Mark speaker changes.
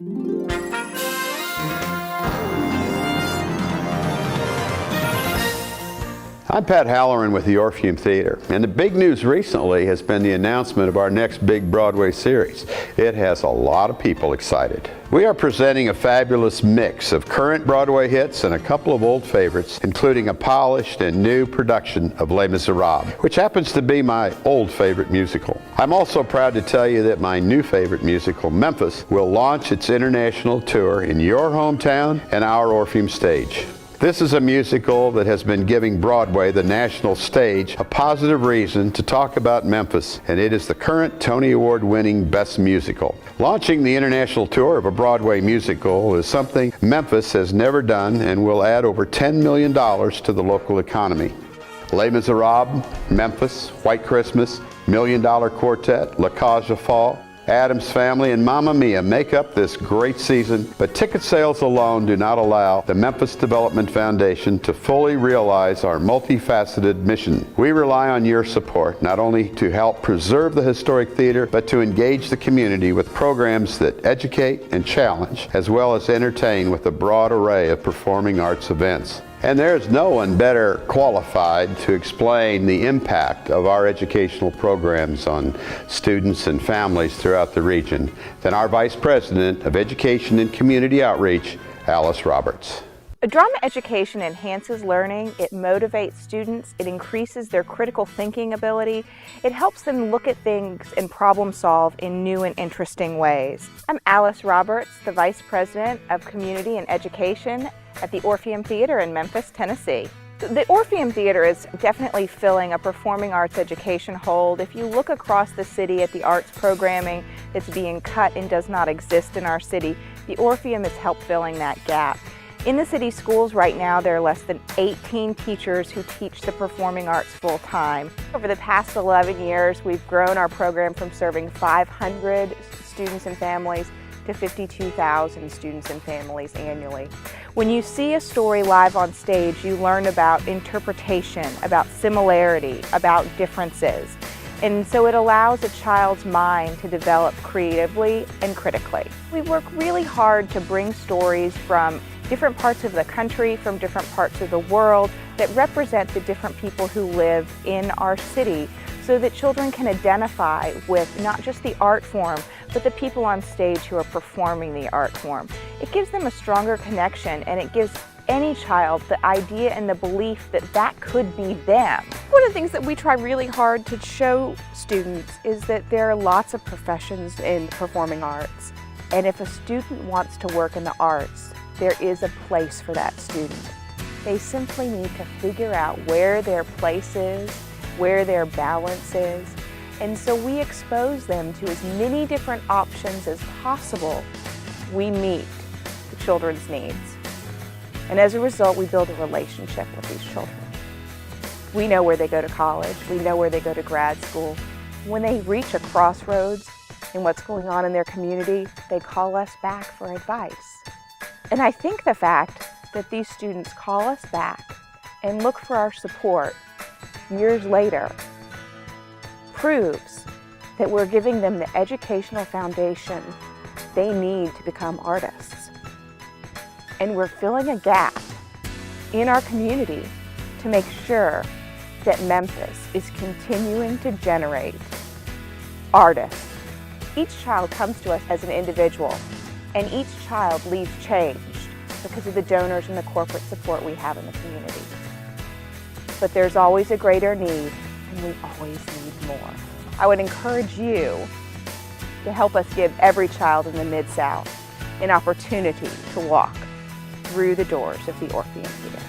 Speaker 1: I'm Pat Halloran with the Orpheum Theater, and the big news recently has been the announcement of our next big Broadway series. It has a lot of people excited. We are presenting a fabulous mix of current Broadway hits and a couple of old favorites, including a polished and new production of Les Miserables, which happens to be my old favorite musical. I'm also proud to tell you that my new favorite musical, Memphis, will launch its international tour in your hometown and our Orpheum stage. This is a musical that has been giving Broadway, the national stage, a positive reason to talk about Memphis, and it is the current Tony Award-winning Best Musical. Launching the international tour of a Broadway musical is something Memphis has never done and will add over $10 million to the local economy. Les Miserables, Memphis, White Christmas, $1 Million Quartet, La Cage aux Folles, Addams Family, and Mamma Mia make up this great season, but ticket sales alone do not allow the Memphis Development Foundation to fully realize our multifaceted mission. We rely on your support, not only to help preserve the historic theater, but to engage the community with programs that educate and challenge, as well as entertain with a broad array of performing arts events. And there's no one better qualified to explain the impact of our educational programs on students and families throughout the region than our Vice President of Education and Community Outreach, Alice Roberts.
Speaker 2: A drama education enhances learning, it motivates students, it increases their critical thinking ability, it helps them look at things and problem solve in new and interesting ways. I'm Alice Roberts, the Vice President of Community and Education at the Orpheum Theater in Memphis, Tennessee. The Orpheum Theater is definitely filling a performing arts education hole. If you look across the city at the arts programming that's being cut and does not exist in our city, the Orpheum has helped filling that gap. In the city schools right now, there are less than 18 teachers who teach the performing arts full-time. Over the past 11 years, we've grown our program from serving 500 students and families to 52,000 students and families annually. When you see a story live on stage, you learn about interpretation, about similarity, about differences. And so it allows a child's mind to develop creatively and critically. We work really hard to bring stories from different parts of the country, from different parts of the world that represent the different people who live in our city, so that children can identify with not just the art form, but the people on stage who are performing the art form. It gives them a stronger connection, and it gives any child the idea and the belief that that could be them. One of the things that we try really hard to show students is that there are lots of professions in performing arts, and if a student wants to work in the arts, there is a place for that student. They simply need to figure out where their place is, where their balance is, and so we expose them to as many different options as possible. We meet the children's needs. And as a result, we build a relationship with these children. We know where they go to college, we know where they go to grad school. When they reach a crossroads in what's going on in their community, they call us back for advice. And I think the fact that these students call us back and look for our support years later proves that we're giving them the educational foundation they need to become artists. And we're filling a gap in our community to make sure that Memphis is continuing to generate artists. Each child comes to us as an individual, and each child leaves changed because of the donors and the corporate support we have in the community. But there's always a greater need, and we always need more. I would encourage you to help us give every child in the Mid-South an opportunity to walk through the doors of the Orpheum Theater.